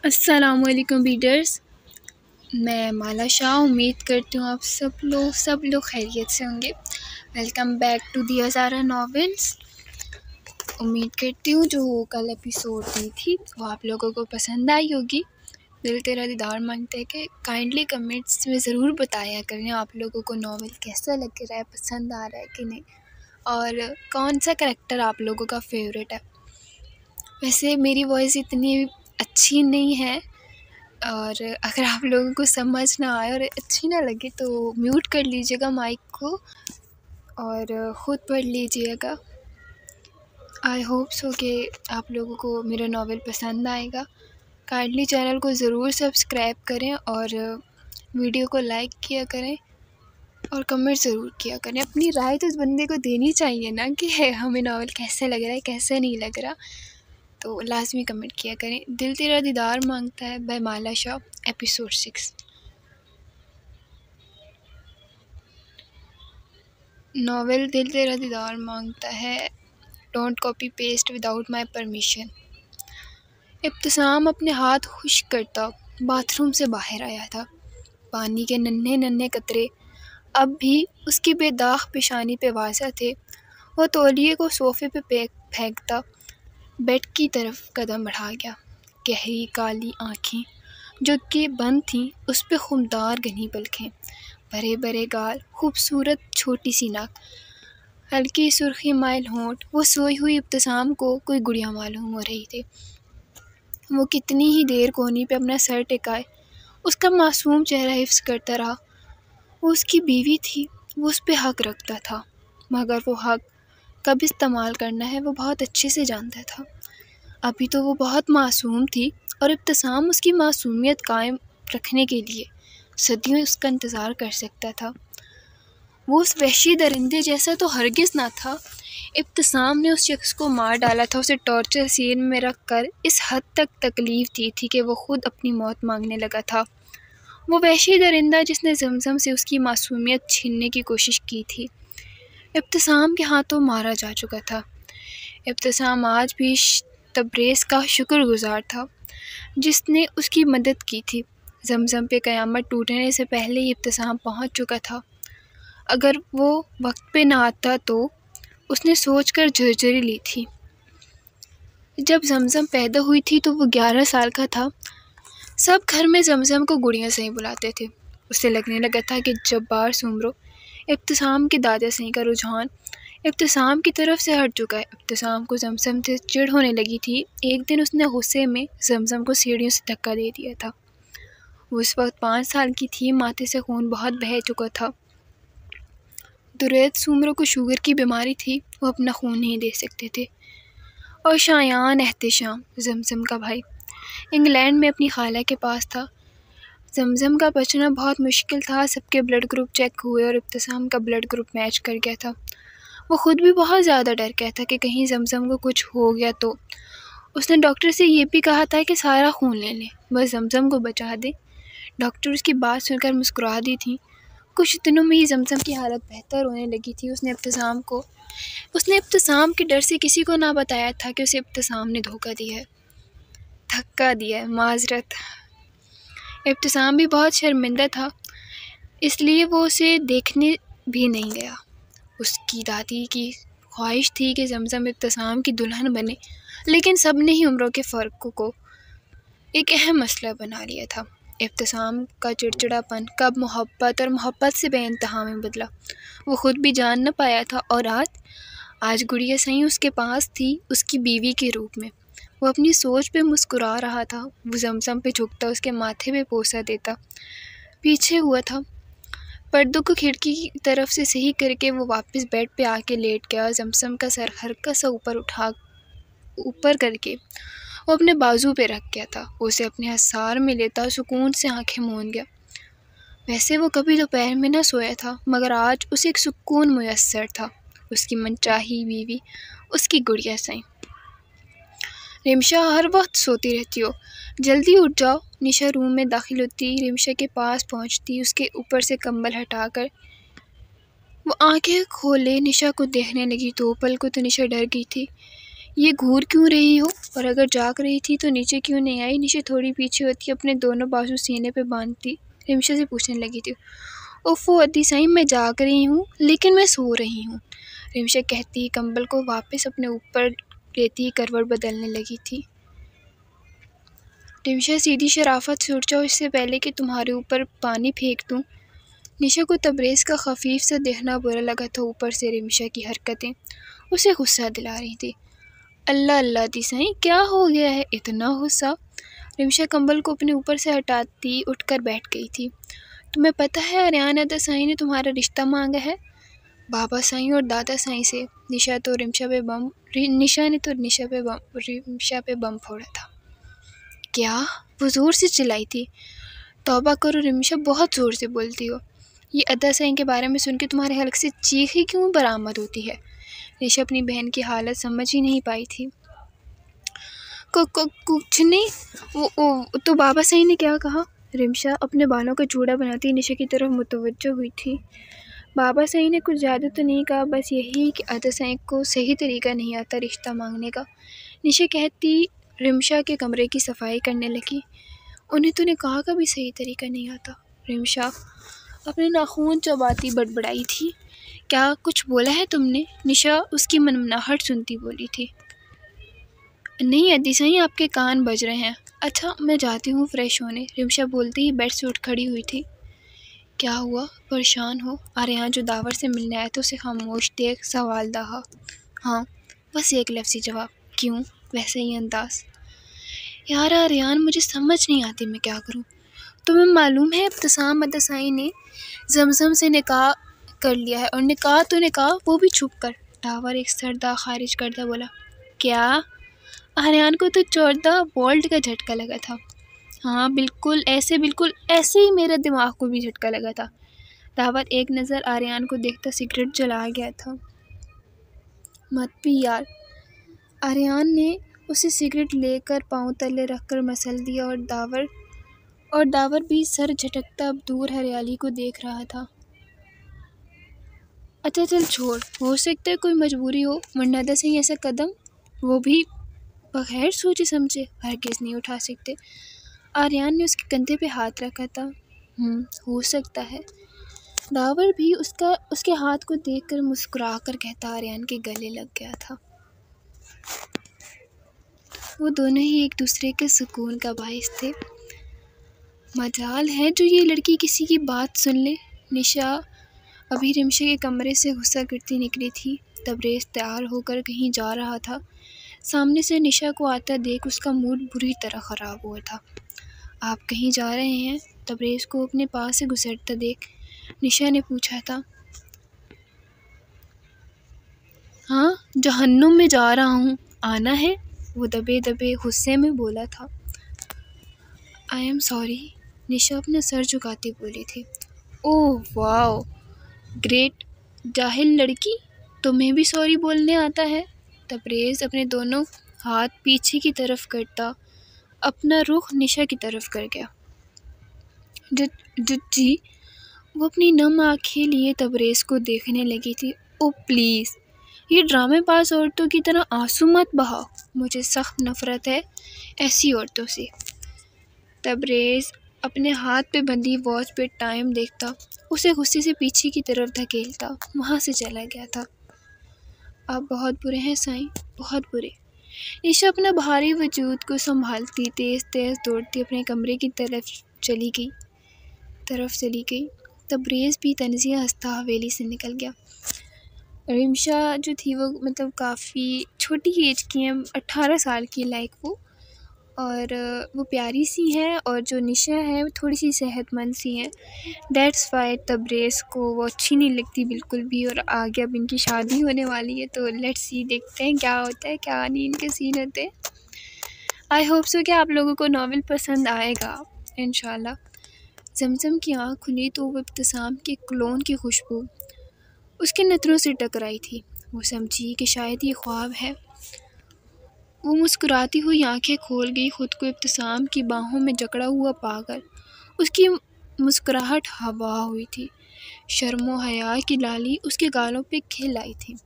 अस्सलामुअलैकुम रीडर्स, मैं माला शाह। उम्मीद करती हूँ आप सब लोग खैरियत से होंगे। Welcome back to the Hazara novels. उम्मीद करती हूँ जो कल एपिसोड दी थी वो आप लोगों को पसंद आई होगी। दिल तेरा दीदार मांगता है कि काइंडली कमेंट्स में ज़रूर बताया करें आप लोगों को नॉवेल कैसा लग रहा है, पसंद आ रहा है कि नहीं, और कौन सा करैक्टर आप लोगों का फेवरेट है। वैसे मेरी वॉइस इतनी अच्छी नहीं है, और अगर आप लोगों को समझ ना आए और अच्छी ना लगे तो म्यूट कर लीजिएगा माइक को और ख़ुद पढ़ लीजिएगा। आई होप सो कि आप लोगों को मेरा नॉवेल पसंद आएगा। काइंडली चैनल को ज़रूर सब्सक्राइब करें और वीडियो को लाइक किया करें और कमेंट ज़रूर किया करें। अपनी राय तो उस बंदे को देनी चाहिए ना कि हमें नॉवेल कैसे लग रहा है, कैसे नहीं लग रहा, तो लाजमी कमेंट किया करें। दिल तेरा दीदार मांगता है by Mala Shah, episode 6। Novel दिल तेरा दीदार मांगता है, don't copy paste without my permission. Ibtisam अपने हाथ खुश्क करता बाथरूम से बाहर आया था। पानी के नन्हे नन्हे कतरे अब भी उसकी बेदाग पेशानी पे वाज़ा थे। वो तौलिए को सोफ़े पे फेंकता बेड की तरफ कदम बढ़ा गया। गहरी काली आँखें जो कि बंद थीं, उस पे खुमदार घनी पलकें, बड़े बड़े गाल, खूबसूरत छोटी सी नाक, हल्की सुर्खी माइल होंठ। वो सोई हुई इब्तिसाम को कोई गुड़िया मालूम हो रही थी। वो कितनी ही देर कोनी पे अपना सर टिकाए उसका मासूम चेहरा हिफ्ज़ करता रहा। वो उसकी बीवी थी, वो उस पे हक रखता था, मगर वो हक कब इस्तेमाल करना है वो बहुत अच्छे से जानता था। अभी तो वो बहुत मासूम थी और इब्तिसाम उसकी मासूमियत कायम रखने के लिए सदियों उसका इंतज़ार कर सकता था। वो उस वहशी दरिंदे जैसा तो हरगिज़ ना था। इब्तिसाम ने उस शख्स को मार डाला था, उसे टॉर्चर सीन में रख कर इस हद तक तकलीफ़ दी थी कि वो ख़ुद अपनी मौत मांगने लगा था। वो वहशी दरिंदा जिसने ज़मज़म से उसकी मासूमियत छीनने की कोशिश की थी, इब्तिसाम के हाथों मारा जा चुका था। इब्तिसाम आज भी तबरेज़ का शुक्रगुज़ार था जिसने उसकी मदद की थी। ज़मज़म पे क़यामत टूटने से पहले ही इब्तिसाम पहुंच चुका था। अगर वो वक्त पे ना आता तो उसने सोचकर झरझरी ली थी। जब ज़मज़म पैदा हुई थी तो वो 11 साल का था। सब घर में ज़मज़म को गुड़िया सही बुलाते थे। उसे लगने लगा था कि जब्बार सुमरो इब्तिसाम के दादा सही का रुझान इब्तिसाम की तरफ से हट चुका है। इब्तिसाम को ज़मज़म से चिढ़ होने लगी थी। एक दिन उसने गुस्से में ज़मज़म को सीढ़ियों से धक्का दे दिया था। वो उस वक्त 5 साल की थी। माथे से खून बहुत बह चुका था। दुरैद सुमरो को शुगर की बीमारी थी, वो अपना खून नहीं दे सकते थे। और शायान एहतिशाम ज़मज़म का भाई इंग्लैंड में अपनी खाला के पास था। ज़मज़म का बचना बहुत मुश्किल था। सबके ब्लड ग्रुप चेक हुए और इब्तिसाम का ब्लड ग्रुप मैच कर गया था। वो ख़ुद भी बहुत ज़्यादा डर गया था कि कहीं ज़मज़म को कुछ हो गया तो। उसने डॉक्टर से ये भी कहा था कि सारा खून ले लें, बस ज़मज़म को बचा दे। डॉक्टर उसकी बात सुनकर मुस्कुरा दी थी। कुछ दिनों में ही ज़मज़म की हालत बेहतर होने लगी थी। उसने इब्तिसाम के डर से किसी को ना बताया था कि उसे इब्तिसाम ने धोखा दिया है, धक्का दिया है, माजरत। इब्तिसाम भी बहुत शर्मिंदा था, इसलिए वो उसे देखने भी नहीं गया। उसकी दादी की ख्वाहिश थी कि ज़मज़म इब्तिसाम की दुल्हन बने, लेकिन सब ने ही उम्रों के फ़र्क को एक अहम मसला बना लिया था। इब्तिसाम का चिड़चिड़ापन कब मोहब्बत और मोहब्बत से बेइंतहा में बदला वो ख़ुद भी जान न पाया था। और आज गुड़िया सही उसके पास थी, उसकी बीवी के रूप में। वो अपनी सोच पे मुस्कुरा रहा था। वो ज़मज़म पे झुकता, उसके माथे पे पोसा देता, पीछे हुआ था। पर्दों को खिड़की की तरफ से सही करके वो वापस बेड पे आके लेट गया। ज़मज़म का सर हल्का सा ऊपर करके वो अपने बाजू पे रख गया था। उसे अपने हसार में लेता सुकून से आंखें मूंद गया। वैसे वो कभी दोपहर में न सोया था, मगर आज उसे एक सुकून मुयस्सर था। उसकी मनचाही बीवी, उसकी गुड़िया सही। रिमशा हर वक्त सोती रहती हो, जल्दी उठ जाओ। निशा रूम में दाखिल होती, रिमशा के पास पहुंचती, उसके ऊपर से कंबल हटाकर वो आंखें खोले निशा को देखने लगी। तो पल को तो निशा डर गई थी। ये घूर क्यों रही हो, और अगर जाग रही थी तो नीचे क्यों नहीं आई? निशा थोड़ी पीछे होती अपने दोनों बाजू सीने पे बांधती रिमशा से पूछने लगी थी। ओफो अद्दी साईं, मैं जाग रही हूँ लेकिन मैं सो रही हूँ, रिमशा कहती कंबल को वापस अपने ऊपर लेती करवट बदलने लगी थी। रिमशा सीधी शराफत से उठ जाओ इससे पहले कि तुम्हारे ऊपर पानी फेंक दूँ। निशा को तबरेज़ का खफीफ सा देखना बुरा लगा था। ऊपर से रिमशा की हरकतें उसे गुस्सा दिला रही थी। अल्लाह अल्लाह दी साईं, क्या हो गया है इतना गुस्सा? रिमशा कंबल को अपने ऊपर से हटाती उठकर बैठ गई थी। तुम्हें पता है आर्यान अदा साईं ने तुम्हारा रिश्ता मांगा है, बाबा साईं और दादा साईं से। निशा ने तो रिमशा पे बम फोड़ा था। क्या? वो ज़ोर से चिल्लाई थी। तौबा करो रिमशा, बहुत ज़ोर से बोलती हो। ये अदा साईं के बारे में सुन के तुम्हारे हलक से चीख ही क्यों बरामद होती है? निशा अपनी बहन की हालत समझ ही नहीं पाई थी। कुछ नहीं, वो तो बाबा साईं ने क्या कहा? रिमशा अपने बालों का चूड़ा बनाती निशा की तरफ मुतवज्जो हुई थी। बाबा साईं ने कुछ ज़्यादा तो नहीं कहा, बस यही कि अदा साईं को सही तरीका नहीं आता रिश्ता मांगने का। निशा कहती रिमशा के कमरे की सफाई करने लगी। उन्हें तूने कहा कभी सही तरीका नहीं आता? रिमशा अपने नाखून चबाती बड़बड़ाई थी। क्या कुछ बोला है तुमने? निशा उसकी मनमनाहट सुनती बोली थी। नहीं अद्दी साईं, आपके कान बज रहे हैं। अच्छा मैं जाती हूँ फ्रेश होने, रिमशा बोलती ही बेड से उठ खड़ी हुई थी। क्या हुआ, परेशान हो? आर्यान जो दावर से मिलने आया था उसे खामोश देख सवाल दहा। हाँ, बस एक लफ्ज़ी जवाब। क्यों? वैसे ही अंदाज। यार आर्यान, मुझे समझ नहीं आती मैं क्या करूँ। तुम्हें मालूम है इब्तिसाम अदा साईं ने जमजम से निकाह कर लिया है, और निकाह वो भी छुप कर। दावर एक सरदा खारिज करता बोला। क्या? आर्यान को तो 14 वोल्ट का झटका लगा था। हाँ बिल्कुल ऐसे ही मेरे दिमाग को भी झटका लगा था। दावर एक नज़र आर्यान को देखता सिगरेट जला गया था। मत पी यार। आर्यान ने उसे सिगरेट लेकर पाँव तले रखकर मसल दिया, और दावर भी सर झटकता अब दूर हरियाली को देख रहा था। अच्छा चल छोड़, हो सकता है कोई मजबूरी हो, वरना अदा साईं ऐसा कदम, वो भी बगैर सोचे समझे, हरगिज़ नहीं उठा सकते। आर्यान ने उसके कंधे पे हाथ रखा था। हो सकता है। दावर भी उसके हाथ को देखकर मुस्कुराकर कहता आर्यान के गले लग गया था। वो दोनों ही एक दूसरे के सुकून का बाइस थे। मजाल है जो ये लड़की किसी की बात सुन ले। निशा अभी रिमशा के कमरे से गुस्सा करती निकली थी। तबरेज़ तैयार होकर कहीं जा रहा था। सामने से निशा को आता देख उसका मूड बुरी तरह ख़राब हुआ था। आप कहीं जा रहे हैं? तबरेज़ को अपने पास से गुजरता देख निशा ने पूछा था। हाँ, जहन्नुम में जा रहा हूँ, आना है? वो दबे दबे गुस्से में बोला था। आई एम सॉरी, निशा अपना सर झुकाती बोली थी। ओह वाओ, ग्रेट, जाहिल लड़की, तुम्हें भी सॉरी बोलने आता है? तबरेज़ अपने दोनों हाथ पीछे की तरफ करता अपना रुख निशा की तरफ कर गया। जी। वो अपनी नम आँखें लिए तबरेज़ को देखने लगी थी। ओ प्लीज़, ये ड्रामेबाज औरतों की तरह आंसू मत बहाओ, मुझे सख्त नफ़रत है ऐसी औरतों से। तबरेज़ अपने हाथ पे बंधी वॉच पे टाइम देखता उसे गुस्से से पीछे की तरफ धकेलता वहाँ से चला गया था। आप बहुत बुरे हैं साईं, बहुत बुरे। निशा अपना भारी वजूद को संभालती तेज़ तेज़ दौड़ती अपने कमरे की तरफ चली गई। तबरेज़ भी तंज़िया हंसता हवेली से निकल गया। रिमशा जो थी वो मतलब काफ़ी छोटी एज की है, 18 साल की लाइक वो, और वो प्यारी सी हैं, और जो निशा है वो थोड़ी सी सेहतमंद सी हैं। डेट्स वाई तबरेज़ को वो अच्छी नहीं लगती बिल्कुल भी। और आगे अब इनकी शादी होने वाली है, तो लेट्स सी, देखते हैं क्या होता है, क्या नहीं इनके सीन होते हैं। आई होप सो कि आप लोगों को नॉवेल पसंद आएगा इंशाल्लाह। जमजम की आँख खुली तो वो इब्तिसाम के क्लोन की खुशबू उसके नथनों से टकराई थी। वो समझी कि शायद ये ख्वाब है। वो मुस्कुराती हुई आंखें खोल गई, खुद को इब्तिसाम की बाहों में जकड़ा हुआ पाकर। उसकी मुस्कुराहट हवा हुई थी। शर्मो हया की लाली उसके गालों पे खिल आई थी।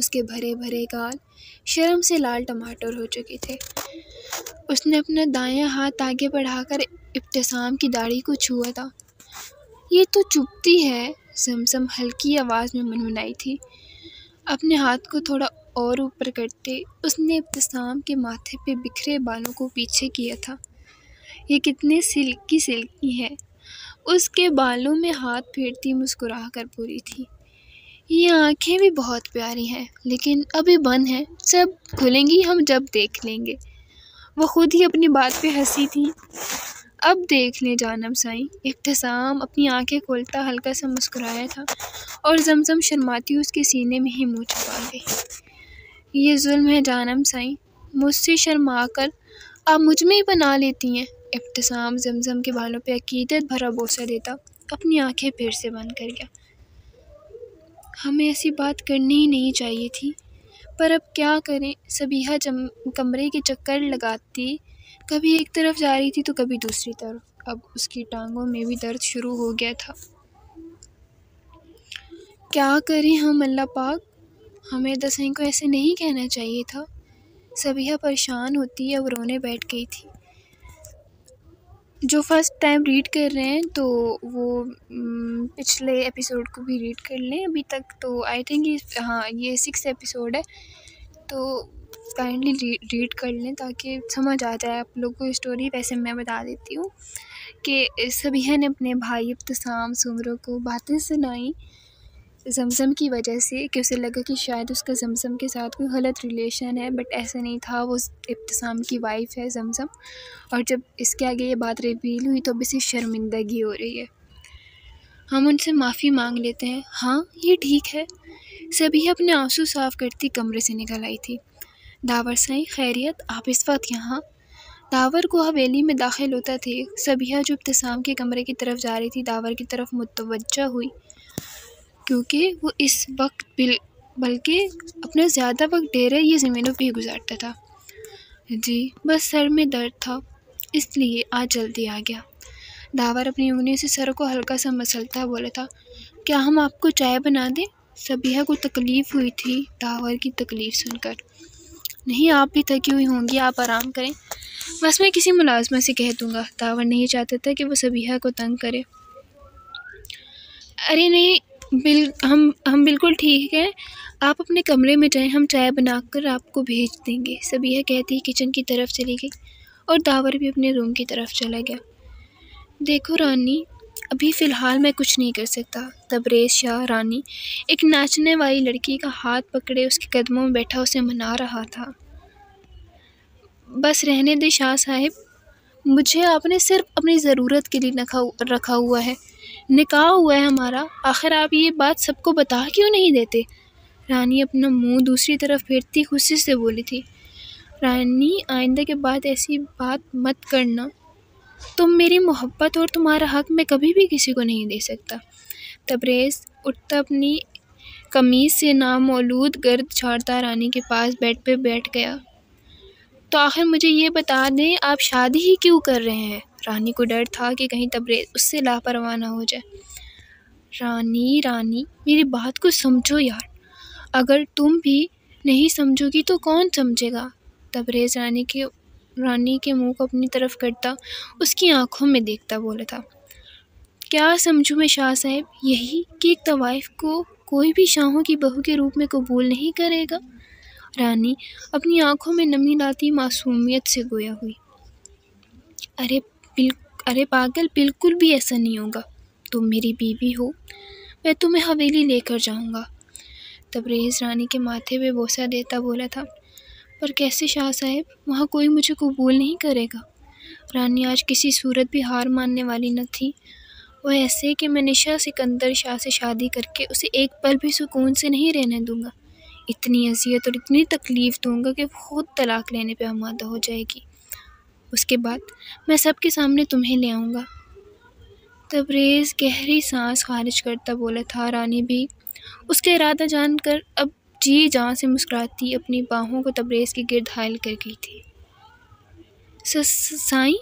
उसके भरे भरे गाल शर्म से लाल टमाटर हो चुके थे। उसने अपना दायां हाथ आगे बढ़ाकर इब्तिसाम की दाढ़ी को छुआ था। ये तो चुभती है, जमजम हल्की आवाज़ में मनमनाई थी। अपने हाथ को थोड़ा और ऊपर करते उसने इब्तिसाम के माथे पे बिखरे बालों को पीछे किया था। ये कितने सिल्की सिल्की है। उसके बालों में हाथ फेरती मुस्कुरा कर पूरी थी। ये आंखें भी बहुत प्यारी हैं, लेकिन अभी बंद हैं, जब खुलेंगी हम जब देख लेंगे। वो खुद ही अपनी बात पे हंसी थी। अब देख ले जानम साईं। इब्तिसाम अपनी आंखें खोलता हल्का सा मुस्कुराया था और जमजम शर्माती उसके सीने में ही मुँह छुपा गई। ये जुल्म है जानम साईं, मुझसे शर्मा कर आप मुझ में ही बना लेती हैं। इब्तिसाम जमजम के बालों पे अकीदत भरा बोसा देता अपनी आंखें फिर से बंद कर गया। हमें ऐसी बात करनी ही नहीं चाहिए थी, पर अब क्या करें। सबीहा कमरे के चक्कर लगाती कभी एक तरफ जा रही थी तो कभी दूसरी तरफ। अब उसकी टांगों में भी दर्द शुरू हो गया था। क्या करें हम अल्लाह पाक, हमें दसईं को ऐसे नहीं कहना चाहिए था। सबीहा परेशान होती अब रोने बैठ गई थी। जो फर्स्ट टाइम रीड कर रहे हैं तो वो पिछले एपिसोड को भी रीड कर लें। अभी तक तो आई थिंक ये 6 एपिसोड है, तो काइंडली रीड कर लें ताकि समझ आ जाए आप लोगों को स्टोरी। वैसे मैं बता देती हूँ कि सबीहा ने अपने भाई इब्तिसाम सुमरो को बातें सुनाई जमजम की वजह से, कि उसे लगा कि शायद उसका जमजम के साथ कोई गलत रिलेशन है, बट ऐसा नहीं था। वो इब्तिसाम की वाइफ है जमजम। और जब इसके आगे ये बात रिवील हुई तो अब इसे शर्मिंदगी हो रही है। हम उनसे माफ़ी मांग लेते हैं। हाँ ये ठीक है। सबीहा अपने आंसू साफ करती कमरे से निकल आई थी। दावर साईं खैरियत, आप इस वक्त यहाँ? दावर को हवेली में दाखिल होता थे सबीहा जो इब्तिसाम के कमरे की तरफ जा रही थी दावर की तरफ मुतवज्जा हुई, क्योंकि वो इस वक्त बल्कि अपना ज़्यादा वक्त डेरे ये ज़मीनों पे ही गुजारता था। जी बस सर में दर्द था, इसलिए आज जल्दी आ गया। दावर अपनी उंगलियों से सर को हल्का सा मसलता बोला था। क्या हम आपको चाय बना दें? सबीहा को तकलीफ़ हुई थी दावर की तकलीफ़ सुनकर। नहीं, आप भी थकी हुई होंगी, आप आराम करें, बस मैं किसी मुलाजमा से कह दूँगा। दावर नहीं चाहता था कि वो सबीहा को तंग करे। अरे नहीं, हम बिल्कुल ठीक हैं, आप अपने कमरे में जाएं, हम चाय बनाकर आपको भेज देंगे। सबीहा कहती किचन की तरफ चली गई और दावर भी अपने रूम की तरफ चला गया। देखो रानी, अभी फ़िलहाल मैं कुछ नहीं कर सकता। तबरेज़ शाह रानी एक नाचने वाली लड़की का हाथ पकड़े उसके कदमों में बैठा उसे मना रहा था। बस रहने दे शाह साहिब, मुझे आपने सिर्फ अपनी ज़रूरत के लिए रखा हुआ है। निकाह हुआ है हमारा, आखिर आप ये बात सबको बता क्यों नहीं देते? रानी अपना मुंह दूसरी तरफ फेरती गुस्से से बोली थी। रानी, आइंदा के बाद ऐसी बात मत करना। तुम मेरी मोहब्बत और तुम्हारा हक मैं कभी भी किसी को नहीं दे सकता। तबरेज़ उठता अपनी कमीज़ से नामौलूद गर्द छाड़ता रानी के पास बेड पे बैठ गया। तो आखिर मुझे ये बता दें, आप शादी ही क्यों कर रहे हैं? रानी को डर था कि कहीं तबरेज़ उससे लापरवाह ना हो जाए। रानी मेरी बात को समझो यार, अगर तुम भी नहीं समझोगी तो कौन समझेगा? तबरेज़ रानी के मुंह को अपनी तरफ करता उसकी आंखों में देखता बोला था। क्या समझूं मैं शाह साहब? यही कि एक तवाइफ को कोई भी शाहों की बहू के रूप में कबूल नहीं करेगा। रानी अपनी आंखों में नमी लाती मासूमियत से गोया हुई। अरे पागल, बिल्कुल भी ऐसा नहीं होगा। तुम मेरी बीवी हो, मैं तुम्हें हवेली लेकर जाऊंगा। तबरेज़ रानी के माथे पे बोसा देता बोला था। पर कैसे शाह साहब, वहाँ कोई मुझे कबूल नहीं करेगा। रानी आज किसी सूरत भी हार मानने वाली न थी। वह ऐसे कि मैं निशा सिकंदर शाह से शादी करके उसे एक पल भी सुकून से नहीं रहने दूंगा। इतनी अजियत और इतनी तकलीफ़ दूंगा कि खुद तलाक लेने पे आमादा हो जाएगी। उसके बाद मैं सबके सामने तुम्हें ले आऊँगा। तबरेज़ गहरी सांस खारिज करता बोला था। रानी भी उसका इरादा जानकर अब जी जान से मुस्कुराती अपनी बाहों को तबरेज़ के गिर्द हायल कर गई थी। साईं,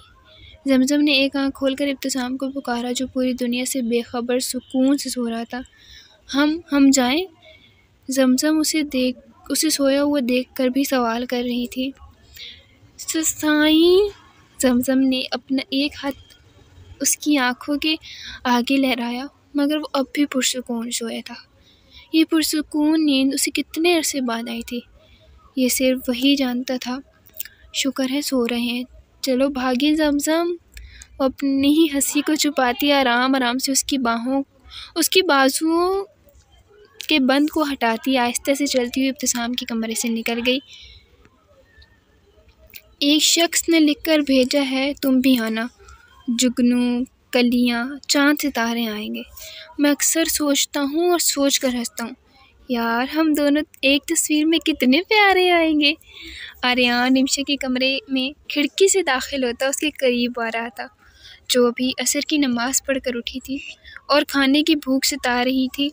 जमजम ने एक आंख खोलकर इब्तिसाम को पुकारा जो पूरी दुनिया से बेखबर सुकून से सो रहा था। हम जाएं? जमजम उसे उसे सोया हुआ देखकर भी सवाल कर रही थी। साईं, जमजम ने अपना एक हाथ उसकी आंखों के आगे लहराया, मगर वो अब भी पुरसुकून सोया था। ये पुरसुकून नींद उसे कितने अरसे बाद आई थी, ये सिर्फ वही जानता था। शुक्र है सो रहे हैं, चलो भागिए जमजम। वो अपनी ही हंसी को छुपाती आराम आराम से उसकी बाजुओं के बंद को हटाती आहिस्ते से चलती हुई इब्तिसाम के कमरे से निकल गई। एक शख्स ने लिखकर भेजा है, तुम भी आना। जुगनू, कलियाँ, चांद सितारे आएंगे। मैं अक्सर सोचता हूँ और सोच कर हंसता हूँ, यार हम दोनों एक तस्वीर में कितने प्यारे आएंगे। आर्यान रिमशा के कमरे में खिड़की से दाखिल होता उसके करीब आ रहा था, जो अभी असर की नमाज़ पढ़कर उठी थी और खाने की भूख सता रही थी।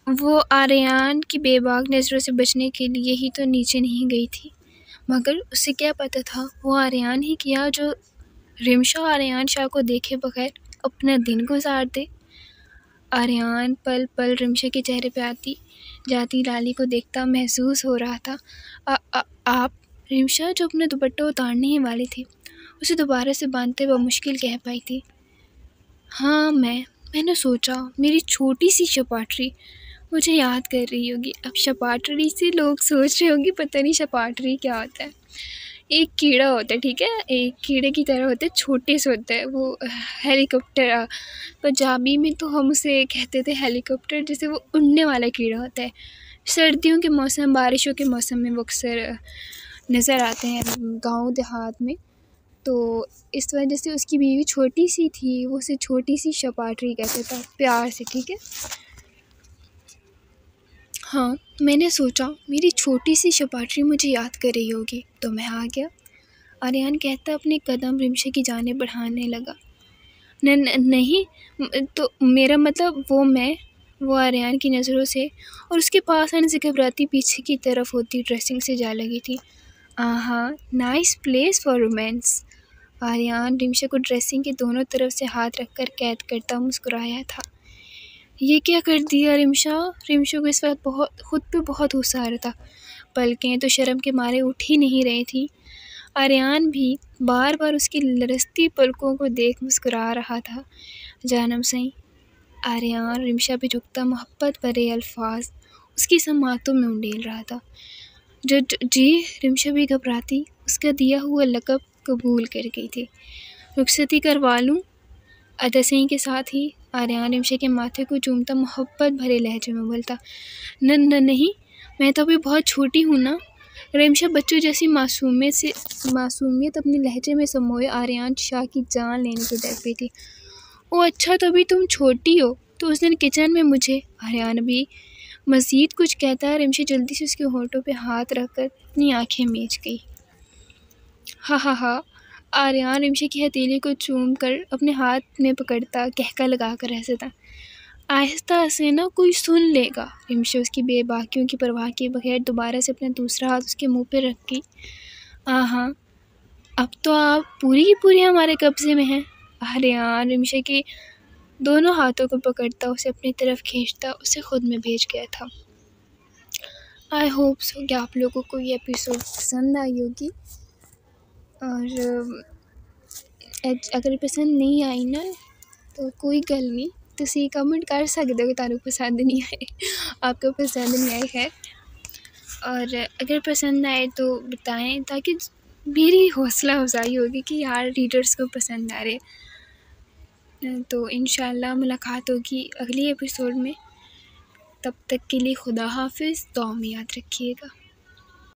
वो आर्यान की बेबाक नज़रों से बचने के लिए ही तो नीचे नहीं गई थी, मगर उसे क्या पता था वो आर्यान ही किया जो रिमशा आर्यान शाह को देखे बगैर अपना दिन गुजार दे। आर्यान पल पल रिमशा के चेहरे पे आती जाती लाली को देखता महसूस हो रहा था। आप? रिमशा, जो अपना दुपट्टा उतारने ही वाली थी, उसे दोबारा से बांधते हुए मुश्किल कह पाई थी। हाँ, मैंने सोचा मेरी छोटी सी शपाटरी मुझे याद कर रही होगी। अब शपाटरी से लोग सोच रहे होंगे पता नहीं शपाटरी क्या होता है। एक कीड़ा होता है, ठीक है, एक कीड़े की तरह होता है, छोटे से होता है वो। हेलीकॉप्टर, पंजाबी में तो हम उसे कहते थे हेलीकॉप्टर, जैसे वो उड़ने वाला कीड़ा होता है। सर्दियों के मौसम, बारिशों के मौसम में वो अक्सर नज़र आते हैं गांव देहात में। तो इस वजह से उसकी बीवी छोटी सी थी, वो उसे छोटी सी शपाटरी कहता था प्यार से, ठीक है। हाँ, मैंने सोचा मेरी छोटी सी शपाटरी मुझे याद कर रही होगी तो मैं आ गया। आर्यान कहता अपने कदम रिमशा की जाने बढ़ाने लगा। नहीं, तो मेरा मतलब वो आर्यान की नज़रों से और उसके पास आने से घबराती पीछे की तरफ होती ड्रेसिंग से जा लगी थी। आहा, nice place for romance. Aryan Rimsha को ड्रेसिंग के दोनों तरफ से हाथ रखकर कैद करता मुस्कुराया था। ये क्या कर दिया रिमशा? रिमशा को इस वक्त खुद पे बहुत गुस्सा आ रहा था। पलकें तो शर्म के मारे उठ ही नहीं रही थी। आर्यान भी बार बार उसकी लरसती पलकों को देख मुस्कुरा रहा था। जानम सही। आर्यान रिमशा पे झुकता मोहब्बत भरे अल्फाज उसकी समातों में उंडेल रहा था। जी, रिमशा भी घबराती उसका दिया हुआ लक़ब कबूल कर गई थी। रुखसती करवा लूँ? अदा सही के साथ ही आर्यान रिमशा के माथे को चूमता मोहब्बत भरे लहजे में बोलता, नहीं, मैं तो अभी बहुत छोटी हूँ ना। रिमशा बच्चों जैसी मासूमियत अपने लहजे में समोए आर्यान शाह की जान लेने को डर पई थी। ओ अच्छा, तो अभी तुम छोटी हो, तो उस दिन किचन में मुझे। आर्यान भी मज़ीद कुछ कहता है, रिमशा जल्दी से उसके होठों पे हाथ रखकर अपनी आंखें मीच गई। हा। आर्यान रिमशा की हथेली को चूम कर अपने हाथ में पकड़ता कहका लगा कर हंसता। आहिस्ता से ना कोई सुन लेगा। रिमशा उसकी बेबाकियों की परवाह किए बगैर दोबारा से अपना दूसरा हाथ उसके मुंह पे रख गई। आहा, अब तो आप पूरी की पूरी हमारे कब्जे में हैं। आर्यान रिमशा के दोनों हाथों को पकड़ता उसे अपनी तरफ खींचता उसे खुद में भेज गया था। आई होप सो कि आप लोगों को ये एपिसोड पसंद आई होगी, और अगर पसंद नहीं आई ना तो कोई गल नहीं, तुसी कमेंट कर सकते हो कि पसंद नहीं आए, आपको पसंद नहीं आई है। और अगर पसंद आए तो बताएं, ताकि मेरी हौसला अफजाई होगी कि यार रीडर्स को पसंद आ रहे। तो इंशाल्लाह मुलाकात होगी अगली एपिसोड में। तब तक के लिए खुदा हाफिज़, दुआ में याद रखिएगा।